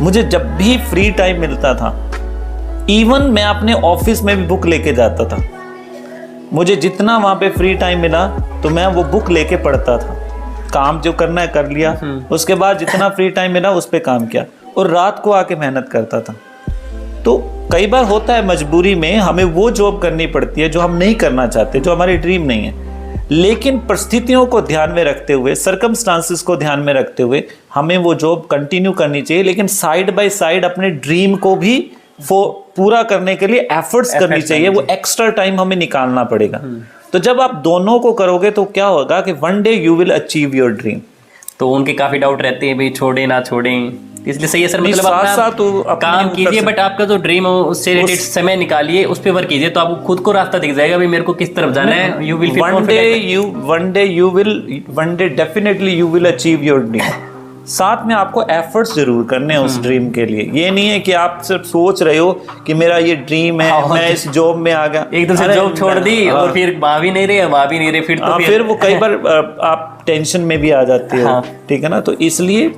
मुझे जब भी फ्री टाइम मिलता था, इवन मैं अपने ऑफिस में भी बुक लेके जाता था। मुझे जितना वहाँ पे फ्री टाइम मिला तो मैं वो बुक लेके पढ़ता था। काम जो करना है कर लिया, उसके बाद जितना फ्री टाइम मिला उस पर काम किया, और रात को आके मेहनत करता था। तो कई बार होता है मजबूरी में हमें वो जॉब करनी पड़ती है जो हम नहीं करना चाहते, जो हमारी ड्रीम नहीं है, लेकिन परिस्थितियों को ध्यान में रखते हुए, सर्कमस्टांसिस को ध्यान में रखते हुए हमें वो जॉब कंटिन्यू करनी चाहिए, लेकिन साइड बाय साइड अपने ड्रीम को भी पूरा करने के लिए एफर्ट्स करनी चाहिए। वो एक्स्ट्रा टाइम हमें निकालना पड़ेगा। तो जब आप दोनों को करोगे तो क्या होगा कि one day you will achieve your dream. तो उनके काफी डाउट रहते हैं भाई छोड़े ना छोड़े, इसलिए सही है सर, मतलब साथ साथ काम कीजिए, बट आपका जो ड्रीम हो उससे रिलेटेड समय निकालिए, उस पे वर्क कीजिए, तो आपको खुद को रास्ता दिख जाएगा भाई मेरे को किस तरफ जाना है। You will one day definitely you will achieve your dream. साथ में आपको एफर्ट्स जरूर करने हैं उस ड्रीम के लिए। ये नहीं है कि आप सिर्फ सोच रहे हो कि मेरा ये ड्रीम है, मैं इस जॉब में आ गया, एकदम से जॉब छोड़ दी और फिर वहां भी नहीं रहे, फिर वो कई बार आप टेंशन में भी आ जाते हो। ठीक है ना, तो इसलिए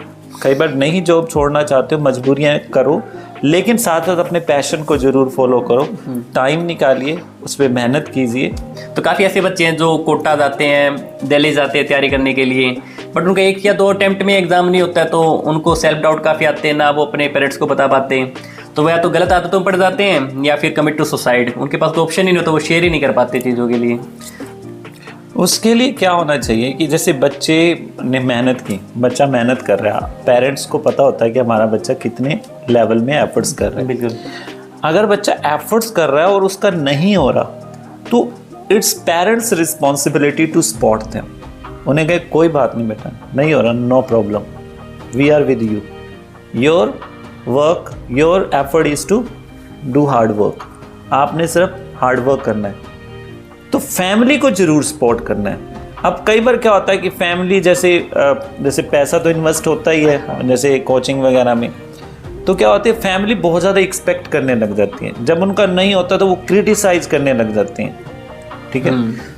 कई बार नहीं जॉब छोड़ना चाहते हो, मजबूरियां करो, लेकिन साथ साथ अपने पैशन को जरूर फॉलो करो, टाइम निकालिए, उस पर मेहनत कीजिए। तो काफ़ी ऐसे बच्चे हैं जो कोटा जाते हैं, दिल्ली जाते हैं तैयारी करने के लिए, बट उनका 1 या 2 अटेम्प्ट में एग्जाम नहीं होता है, तो उनको सेल्फ डाउट काफ़ी आते हैं, ना वो अपने पेरेंट्स को बता पाते हैं, तो वह या तो गलत आदतों में पड़ जाते हैं या फिर कमिट टू सुसाइड। उनके पास कोई ऑप्शन ही नहीं होता, वो शेयर ही नहीं कर पाते चीज़ों के लिए। उसके लिए क्या होना चाहिए कि जैसे बच्चे ने मेहनत की, बच्चा मेहनत कर रहा है, पेरेंट्स को पता होता है कि हमारा बच्चा कितने लेवल में एफर्ट्स कर रहा है। बिल्कुल। अगर बच्चा एफर्ट्स कर रहा है और उसका नहीं हो रहा, तो it's parents responsibility to spot them. उन्हें कहे कोई बात नहीं बेटा, नहीं हो रहा, no problem, we are with you, your work, your effort is to do hard work. आपने सिर्फ हार्ड वर्क करना है। तो फैमिली को जरूर सपोर्ट करना है। अब कई बार क्या होता है कि फैमिली जैसे पैसा तो इन्वेस्ट होता ही है, जैसे कोचिंग वगैरह में, तो क्या होता है फैमिली बहुत ज़्यादा एक्सपेक्ट करने लग जाती है। जब उनका नहीं होता तो वो क्रिटिसाइज करने लग जाते हैं। ठीक है,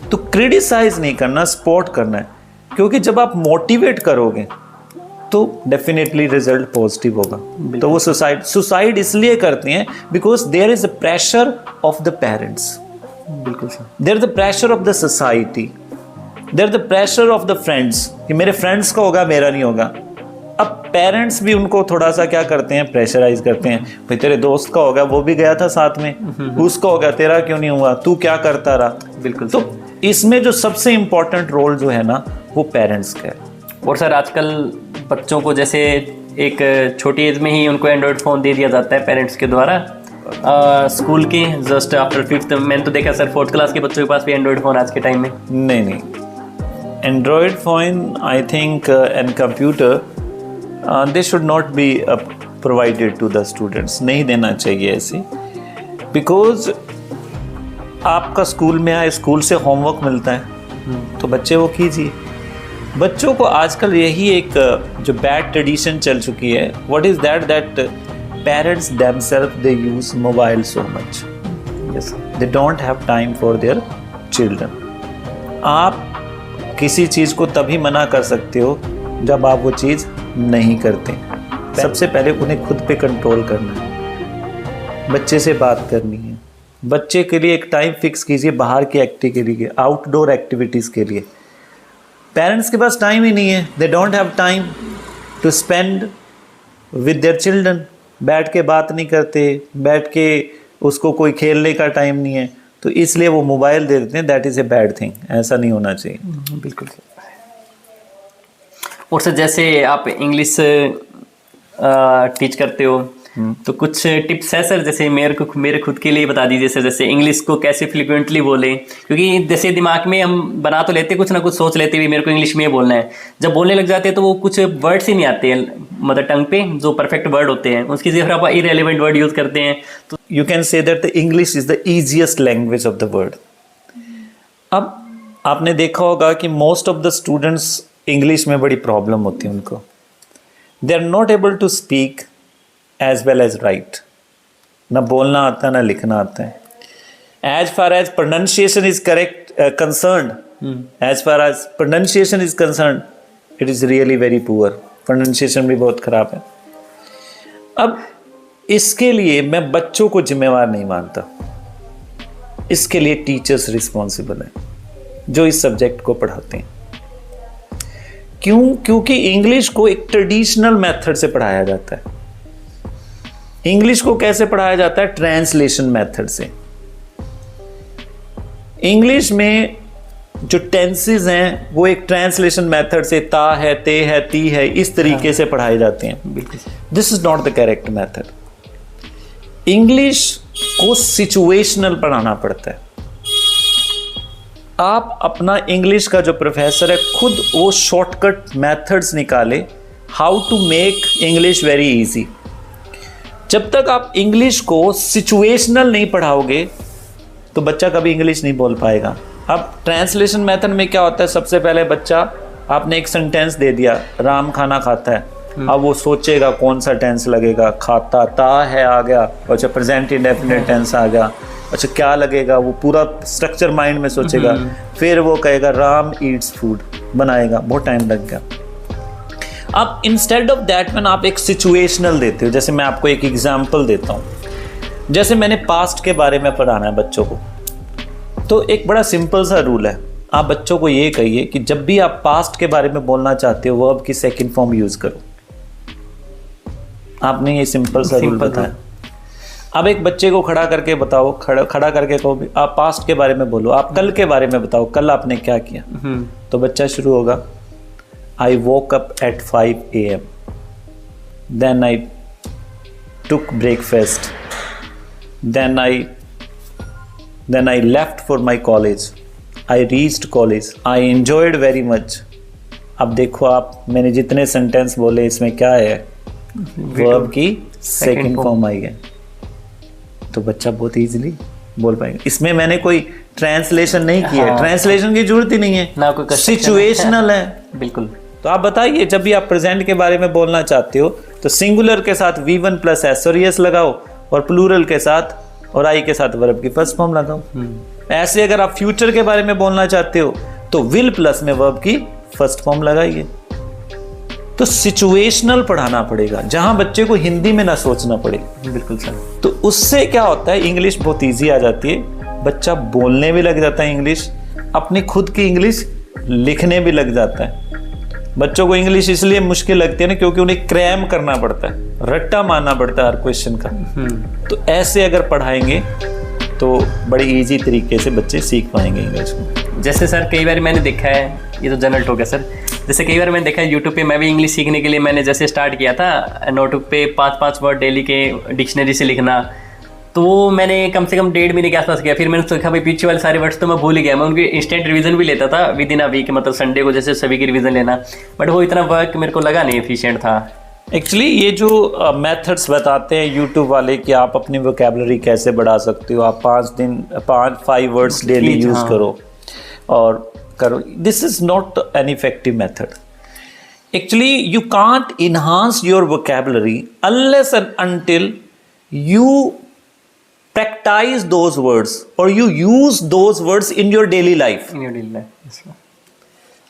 तो क्रिटिसाइज नहीं करना, सपोर्ट करना है, क्योंकि जब आप मोटिवेट करोगे तो डेफिनेटली रिजल्ट पॉजिटिव होगा। तो वो सुसाइड इसलिए करते हैं because there is a pressure of the parents, बिल्कुल sir, there the pressure of the society, there the pressure of the friends, कि मेरे फ्रेंड्स का होगा मेरा नहीं होगा। अब पेरेंट्स भी उनको थोड़ा सा क्या करते हैं, प्रेशराइज करते हैं, भाई तेरे दोस्त का होगा, वो भी गया था साथ में, उसका होगा, तेरा क्यों नहीं हुआ, तू क्या करता रहा। बिल्कुल। तो इसमें जो सबसे इम्पोर्टेंट रोल जो है ना, वो पेरेंट्स का है। और सर आजकल बच्चों को जैसे एक छोटी एज में ही उनको एंड्रॉयड फ़ोन दे दिया जाता है पेरेंट्स के द्वारा, स्कूल के जस्ट आफ्टर 5th। मैंने तो देखा सर 4th क्लास के बच्चों के पास भी एंड्रॉयड फ़ोन आज के टाइम में। नहीं, android phone I think and computer they should not be provided to the students. नहीं देना चाहिए ऐसे, बिकॉज आपका स्कूल में आए, स्कूल से होमवर्क मिलता है तो बच्चे वो कीजिए। बच्चों को आजकल यही एक जो बैड ट्रेडिशन चल चुकी है, what is that parents themselves they use mobile so much, yes, they don't have time for their children। आप किसी चीज़ को तभी मना कर सकते हो जब आप वो चीज़ नहीं करते। सबसे पहले उन्हें खुद पे कंट्रोल करना है, बच्चे से बात करनी है, बच्चे के लिए एक टाइम फिक्स कीजिए बाहर की एक्टिविटी के लिए, आउटडोर एक्टिविटीज़ के लिए। पेरेंट्स के पास टाइम ही नहीं है, they don't have time to spend with their children. बैठ के बात नहीं करते, बैठ के उसको कोई खेलने का टाइम नहीं है, तो इसलिए वो मोबाइल दे देते हैं। That is a bad thing, ऐसा नहीं होना चाहिए। बिल्कुल। और सर जैसे आप इंग्लिश टीच करते हो, तो कुछ टिप्स है सर, जैसे मेरे खुद के लिए बता दीजिए सर, जैसे इंग्लिश को कैसे फ्रिक्वेंटली बोले, क्योंकि जैसे दिमाग में हम बना तो लेते, कुछ ना कुछ सोच लेते भी मेरे को इंग्लिश में बोलना है, जब बोलने लग जाते हैं तो वो कुछ वर्ड्स ही नहीं आते हैं मदर टंग पे, जो परफेक्ट वर्ड होते हैं उसकी जगह आप इररेलेवेंट वर्ड यूज करते हैं। तो you can say that the English is the easiest language of the world. अब आपने देखा होगा कि most of the students English में बड़ी प्रॉब्लम होती है उनको, they are not able to speak as well as write। ना बोलना आता ना लिखना आता है। as far as pronunciation is correct concerned, as far as pronunciation is concerned, it is really very poor। pronunciation भी बहुत खराब है। अब इसके लिए मैं बच्चों को जिम्मेवार नहीं मानता, इसके लिए टीचर्स रिस्पॉन्सिबल हैं जो इस सब्जेक्ट को पढ़ाते हैं। क्यों? क्योंकि इंग्लिश को एक ट्रेडिशनल मेथड से पढ़ाया जाता है। इंग्लिश को कैसे पढ़ाया जाता है? ट्रांसलेशन मेथड से। इंग्लिश में जो टेंसेस हैं वो एक ट्रांसलेशन मेथड से ता है, ते है, ती है, इस तरीके से पढ़ाए जाते हैं। This is not the correct method. English को सिचुएशनल पढ़ाना पड़ता है। आप अपना इंग्लिश का जो प्रोफेसर है खुद वो शॉर्टकट मेथड्स निकाले, how to make English very easy. जब तक आप इंग्लिश को सिचुएशनल नहीं पढ़ाओगे तो बच्चा कभी इंग्लिश नहीं बोल पाएगा। अब ट्रांसलेशन मेथड में क्या होता है? सबसे पहले बच्चा, आपने एक सेंटेंस दे दिया, राम खाना खाता है। अब वो सोचेगा कौन सा टेंस लगेगा, खाता, ता है आ गया, अच्छा प्रेजेंट इंडेफिनिट टेंस आ गया, अच्छा क्या लगेगा, वो पूरा स्ट्रक्चर माइंड में सोचेगा, फिर वो कहेगा राम ईट्स फूड, बनाएगा, बहुत टाइम लग गया। अब इंस्टेड ऑफ दैट व्हेन आप एक सिचुएशनल देते हो, जैसे मैं आपको एक एग्जांपल देता हूँ, जैसे मैंने पास्ट के बारे में पढ़ाना है बच्चों को, तो एक बड़ा सिंपल सा रूल है, आप बच्चों को ये कहिए कि जब भी आप पास्ट के बारे में बोलना चाहते हो वर्ब की सेकंड फॉर्म यूज करो। आपने ये सिंपल सा रूल बताया। अब एक बच्चे को खड़ा करके बताओ, खड़ा करके कहो भी आप पास्ट के बारे में बोलो, आप कल के बारे में बताओ, कल आपने क्या किया। तो बच्चा शुरू होगा, I woke up at 5 AM, then I took breakfast, then I left for my college, I reached college, I enjoyed very much। अब देखो आप, मैंने जितने सेंटेंस बोले इसमें क्या है, वर्ब की सेकंड फॉर्म आई है, तो बच्चा बहुत इजीली बोल पाएगा। इसमें मैंने कोई ट्रांसलेशन नहीं किया है, ट्रांसलेशन की जरूरत ही नहीं है ना, कोई सिचुएशनल है। बिल्कुल। तो आप बताइए, जब भी आप प्रेजेंट के बारे में बोलना चाहते हो तो सिंगुलर के साथ V1 + S और ES लगाओ, और प्लूरल के साथ और आई के साथ वर्ब की फर्स्ट फॉर्म लगाओ। ऐसे अगर आप फ्यूचर के बारे में बोलना चाहते हो तो विल प्लस में वर्ब की फर्स्ट फॉर्म लगाइए। तो सिचुएशनल पढ़ाना पड़ेगा, जहां बच्चे को हिंदी में ना सोचना पड़े। बिल्कुल सर। तो उससे क्या होता है, इंग्लिश बहुत ईजी आ जाती है, बच्चा बोलने भी लग जाता है इंग्लिश, अपनी खुद की इंग्लिश लिखने भी लग जाता है। बच्चों को इंग्लिश इसलिए मुश्किल लगती है ना, क्योंकि उन्हें क्रैम करना पड़ता है, रट्टा मारना पड़ता है हर क्वेश्चन का। तो ऐसे अगर पढ़ाएंगे तो बड़ी इजी तरीके से बच्चे सीख पाएंगे इंग्लिश को। जैसे सर कई बार मैंने देखा है, ये तो जनरल टॉक है सर, जैसे कई बार मैंने देखा है यूट्यूब पे, मैं भी इंग्लिश सीखने के लिए मैंने जैसे स्टार्ट किया था नोटबुक पे 5-5 वर्ड डेली के डिक्शनरी से लिखना, तो वो मैंने कम से कम 1.5 महीने के आसपास किया। फिर मैंने सोचा भाई पीछे वाले सारे वर्ड्स तो मैं भूल ही गया, मैं उनकी इंस्टेंट रिवीजन भी लेता था विद इन अ वीक, मतलब संडे को जैसे सभी की रिवीजन लेना, बट वो इतना वर्क मेरे को लगा नहीं एफिशिएंट था। एक्चुअली ये जो मेथड्स बताते हैं यूट्यूब वाले कि आप अपनी वोकैबुलरी कैसे बढ़ा सकते हो, आप 5 वर्ड्स डेली यूज करो और करो, this is not an effective method. Actually you can't enhance your vocabulary unless and until you practice those words or you use those words in your daily life.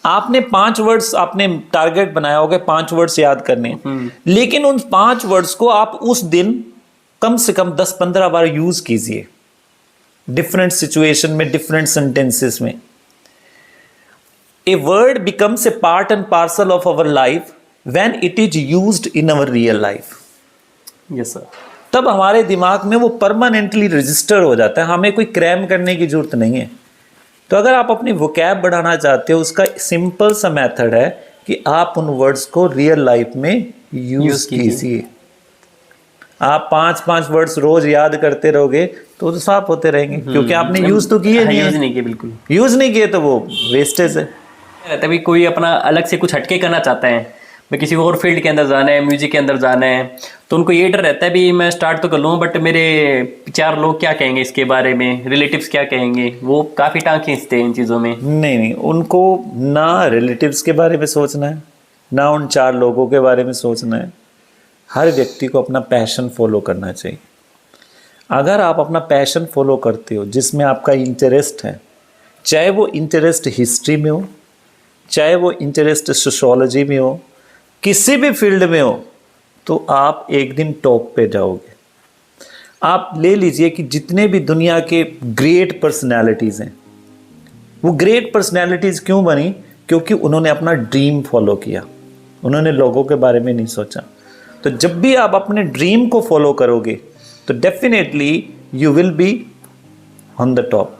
आपने 5 words आपने target बनाया होगा, 5 words याद करने, लेकिन उन 5 words को आप उस दिन कम से कम 10-15 बार यूज कीजिए, डिफरेंट सिचुएशन में, डिफरेंट सेंटेंसेस में। A word becomes a part and parcel of our life when it is used in our real life. Yes sir. तब हमारे दिमाग में वो परमानेंटली रजिस्टर हो जाता है, हमें कोई क्रैम करने की जरूरत नहीं है। तो अगर आप अपनी वोकैब बढ़ाना चाहते हो, उसका सिंपल सा मेथड है कि आप उन वर्ड्स को रियल लाइफ में यूज कीजिए। आप 5-5 वर्ड्स रोज याद करते रहोगे तो साफ होते रहेंगे, क्योंकि आपने यूज तो किए नहीं, यूज नहीं किए, बिल्कुल यूज नहीं किए, तो वो वेस्टेज है। तभी कोई अपना अलग से कुछ हटके करना चाहता है, मैं किसी और फील्ड के अंदर जाना है, म्यूजिक के अंदर जाना है, तो उनको ये डर रहता है भी मैं स्टार्ट तो कर लूँ बट मेरे 4 लोग क्या कहेंगे इसके बारे में, रिलेटिव्स क्या कहेंगे, वो काफ़ी टांग खींचते हैं इन चीज़ों में। नहीं, उनको ना रिलेटिव्स के बारे में सोचना है, ना उन 4 लोगों के बारे में सोचना है। हर व्यक्ति को अपना पैशन फॉलो करना चाहिए। अगर आप अपना पैशन फॉलो करते हो, जिसमें आपका इंटरेस्ट है, चाहे वो इंटरेस्ट हिस्ट्री में हो, चाहे वो इंटरेस्ट सोशोलॉजी में हो, किसी भी फील्ड में हो, तो आप एक दिन टॉप पे जाओगे। आप ले लीजिए कि जितने भी दुनिया के ग्रेट पर्सनैलिटीज़ हैं, वो ग्रेट पर्सनैलिटीज़ क्यों बनी? क्योंकि उन्होंने अपना ड्रीम फॉलो किया, उन्होंने लोगों के बारे में नहीं सोचा। तो जब भी आप अपने ड्रीम को फॉलो करोगे तो definitely you will be on the top,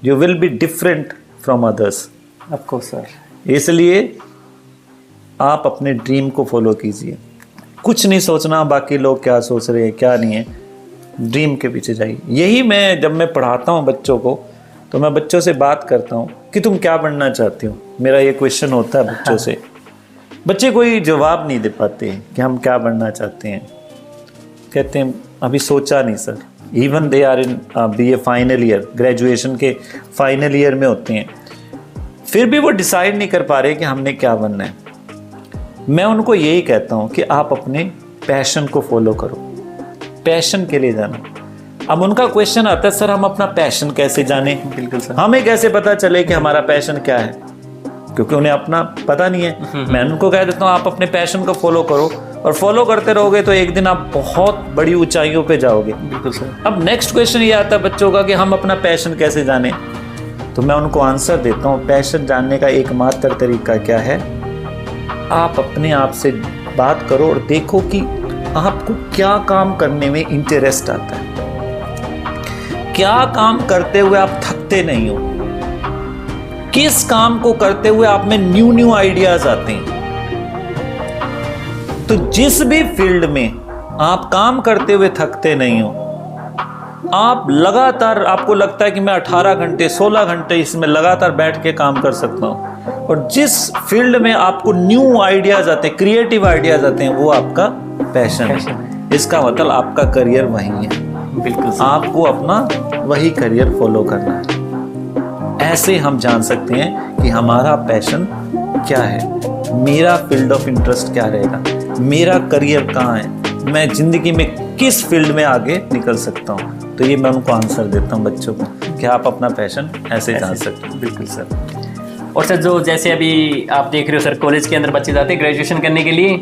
you will be different from others. Of course sir. इसलिए आप अपने ड्रीम को फॉलो कीजिए, कुछ नहीं सोचना बाकी लोग क्या सोच रहे हैं क्या नहीं है, ड्रीम के पीछे जाइए। यही मैं जब मैं पढ़ाता हूँ बच्चों को तो मैं बच्चों से बात करता हूँ कि तुम क्या बनना चाहते हो, मेरा ये क्वेश्चन होता है बच्चों से। बच्चे कोई जवाब नहीं दे पाते कि हम क्या बनना चाहते हैं, कहते हैं अभी सोचा नहीं sir. Even they are in BA final year, graduation के फाइनल ईयर में होते हैं, फिर भी वो डिसाइड नहीं कर पा रहे कि हमने क्या बनना है। मैं उनको यही कहता हूँ कि आप अपने पैशन को फॉलो करो, पैशन के लिए जाना। अब उनका क्वेश्चन आता है सर हम अपना पैशन कैसे जाने? बिल्कुल सर। हमें कैसे पता चले कि हमारा पैशन क्या है? क्योंकि उन्हें अपना पता नहीं है। मैं उनको कह देता हूँ आप अपने पैशन को फॉलो करो, और फॉलो करते रहोगे तो एक दिन आप बहुत बड़ी ऊंचाइयों पे जाओगे। बिल्कुल सर। अब नेक्स्ट क्वेश्चन ये आता है बच्चों का कि हम अपना पैशन कैसे जाने? तो मैं उनको आंसर देता हूँ, पैशन जानने का एकमात्र तरीका क्या है? आप अपने आप से बात करो और देखो कि आपको क्या काम करने में इंटरेस्ट आता है, क्या काम करते हुए आप थकते नहीं हो, किस काम को करते हुए आप में न्यू आइडियाज आते हैं। तो जिस भी फील्ड में आप काम करते हुए थकते नहीं हो, आप लगातार, आपको लगता है कि मैं 18 घंटे 16 घंटे इसमें लगातार बैठ के काम कर सकता हूं, और जिस फील्ड में आपको न्यू आइडियाज आते हैं, क्रिएटिव आइडियाज आते हैं, वो आपका पैशन है। इसका मतलब आपका करियर वही है। बिल्कुल सर। आपको अपना वही करियर फॉलो करना है। ऐसे हम जान सकते हैं कि हमारा पैशन क्या है, मेरा फील्ड ऑफ इंटरेस्ट क्या रहेगा, मेरा करियर कहाँ है, मैं जिंदगी में किस फील्ड में आगे निकल सकता हूँ। तो ये मैं उनको आंसर देता हूँ बच्चों को कि आप अपना पैशन ऐसे जान सकते हैं। बिल्कुल सर। और सर जो जैसे अभी आप देख रहे हो सर, कॉलेज के अंदर बच्चे जाते हैं ग्रेजुएशन करने के लिए,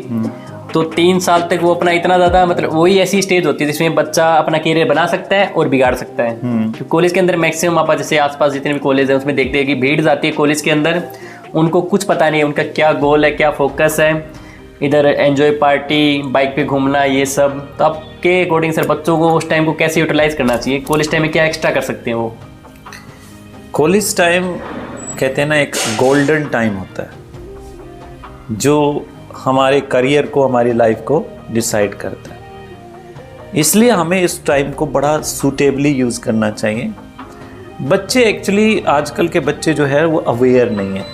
तो 3 साल तक वो अपना इतना ज़्यादा, मतलब वही ऐसी स्टेज होती है जिसमें बच्चा अपना करियर बना सकता है और बिगाड़ सकता है। तो कॉलेज के अंदर मैक्सिमम आप जैसे आसपास जितने भी कॉलेज है उसमें देखते हैं कि भीड़ जाती है कॉलेज के अंदर, उनको कुछ पता नहीं है उनका क्या गोल है, क्या फोकस है, इधर एंजॉय पार्टी, बाइक पे घूमना, ये सब। तो आपके अकॉर्डिंग सर बच्चों को उस टाइम को कैसे यूटिलाइज करना चाहिए? कॉलेज टाइम में क्या एक्स्ट्रा कर सकते हैं वो? कॉलेज टाइम कहते हैं ना एक गोल्डन टाइम होता है जो हमारे करियर को, हमारी लाइफ को डिसाइड करता है। इसलिए हमें इस टाइम को बड़ा सूटेबली यूज़ करना चाहिए। बच्चे एक्चुअली, आजकल के बच्चे जो है वो अवेयर नहीं है,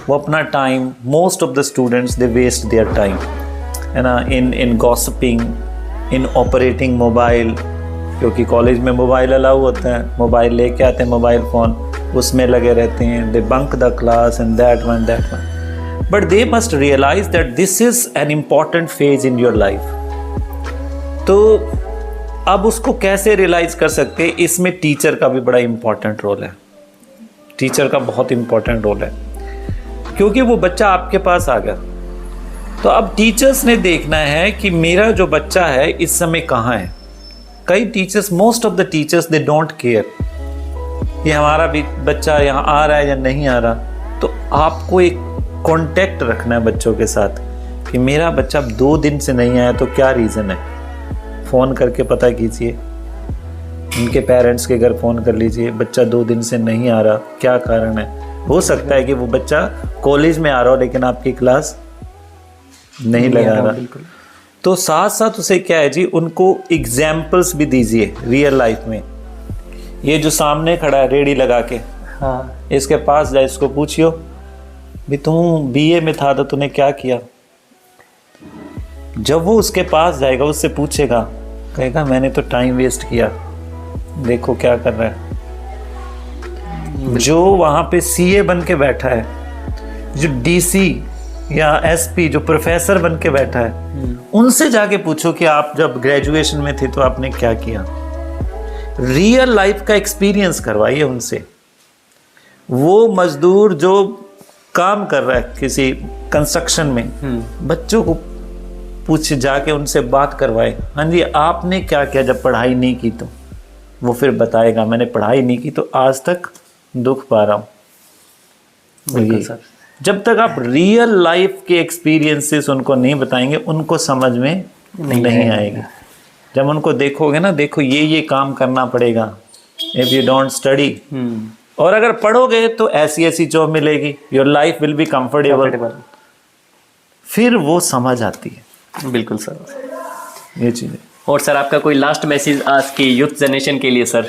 वो अपना time, most of the students they waste their time है ना in gossiping, in operating mobile, क्योंकि कॉलेज में मोबाइल अलाउ होता है, मोबाइल लेके आते हैं, मोबाइल फ़ोन उसमें लगे रहते हैं, they bunk the class and that one. But they must realize that this is an important phase in your life. तो अब उसको कैसे रियलाइज कर सकते हैं? इसमें टीचर का भी बड़ा इम्पोर्टेंट रोल है, टीचर का बहुत इम्पोर्टेंट रोल है, क्योंकि वो बच्चा आपके पास आ गया। तो अब टीचर्स ने देखना है कि मेरा जो बच्चा है इस समय कहाँ है। कई teachers, most of the teachers they don't care कि हमारा भी बच्चा यहाँ आ रहा है या नहीं आ रहा। तो आपको एक कांटेक्ट रखना है बच्चों के साथ कि मेरा बच्चा 2 दिन से नहीं आया तो क्या रीज़न है। फ़ोन करके पता कीजिए, उनके पेरेंट्स के घर फ़ोन कर लीजिए, बच्चा 2 दिन से नहीं आ रहा, क्या कारण है। हो सकता है कि वो बच्चा कॉलेज में आ रहा हो लेकिन आपकी क्लास नहीं लगा रहा। तो साथ साथ उसे क्या है जी, उनको एग्जाम्पल्स भी दीजिए रियल लाइफ में। ये जो सामने खड़ा है रेडी लगा के, हाँ, इसके पास जाए, इसको पूछियो भी तुम BA में था तो तूने क्या किया। जब वो उसके पास जाएगा, उससे पूछेगा, कहेगा मैंने तो टाइम वेस्ट किया, देखो क्या कर रहा है। जो वहाँ पे CA बन के बैठा है, जो DC या SP, जो प्रोफेसर बन के बैठा है, उनसे जाके पूछो कि आप जब ग्रेजुएशन में थे तो आपने क्या किया। रियल लाइफ का एक्सपीरियंस करवाइए उनसे। वो मजदूर जो काम कर रहा है किसी कंस्ट्रक्शन में, बच्चों को पूछ जाके उनसे बात करवाए, हाँ जी आपने क्या किया जब पढ़ाई नहीं की, तो वो फिर बताएगा मैंने पढ़ाई नहीं की तो आज तक दुख पा रहा हूँ। बिल्कुल सर। जब तक आप रियल लाइफ के एक्सपीरियंसेस उनको नहीं बताएंगे उनको समझ में नहीं आएगी। जब उनको देखोगे ना, देखो ये काम करना पड़ेगा इफ़ यू डोंट स्टडी, और अगर पढ़ोगे तो ऐसी ऐसी जॉब मिलेगी, your life will be comfortable, फिर वो समझ आती है। बिल्कुल सर, ये चीज़ें। और सर आपका कोई लास्ट मैसेज आज की यूथ जनरेशन के लिए सर?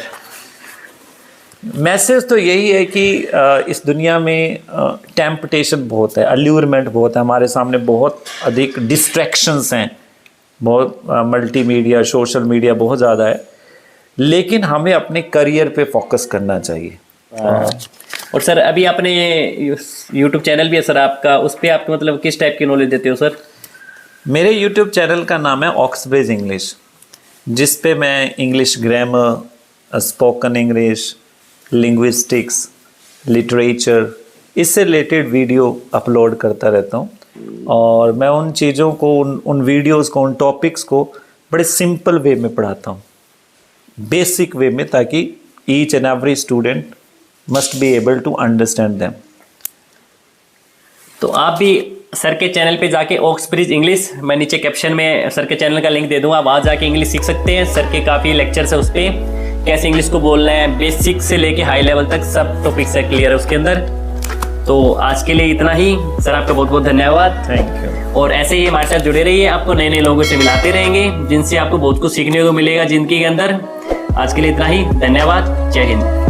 मैसेज तो यही है कि इस दुनिया में टेम्पटेशन बहुत है, अल्यूरमेंट बहुत है, हमारे सामने बहुत अधिक डिस्ट्रैक्शंस हैं, बहुत मल्टीमीडिया सोशल मीडिया बहुत ज़्यादा है, लेकिन हमें अपने करियर पे फोकस करना चाहिए। और सर अभी आपने यूट्यूब चैनल भी है सर आपका, उस पर आप मतलब किस टाइप की नॉलेज देते हो सर? मेरे यूट्यूब चैनल का नाम है ऑक्सब्रिज इंग्लिश, जिस पे मैं English grammar, spoken English, linguistics, literature, इससे रिलेटेड वीडियो अपलोड करता रहता हूँ। और मैं उन चीज़ों को, उन वीडियोस को, उन टॉपिक्स को बड़े सिंपल वे में पढ़ाता हूँ, बेसिक वे में, ताकि each and every student must be able to understand them. तो आप भी सर के चैनल पे जाके ऑक्सब्रिज इंग्लिश, मैं नीचे कैप्शन में सर के चैनल का लिंक दे दूंगा, आप वहाँ जाके इंग्लिश सीख सकते हैं। सर के काफ़ी लेक्चर्स है उस पर, कैसे इंग्लिश को बोलना है, बेसिक से लेके हाई लेवल तक सब टॉपिक्स है क्लियर है उसके अंदर। तो आज के लिए इतना ही सर, आपका बहुत बहुत धन्यवाद। Thank you. और ऐसे ही हमारे साथ जुड़े रहिए, आपको नए नए लोगों से मिलाते रहेंगे जिनसे आपको बहुत कुछ सीखने को मिलेगा ज़िंदगी के अंदर। आज के लिए इतना ही, धन्यवाद, जय हिंद।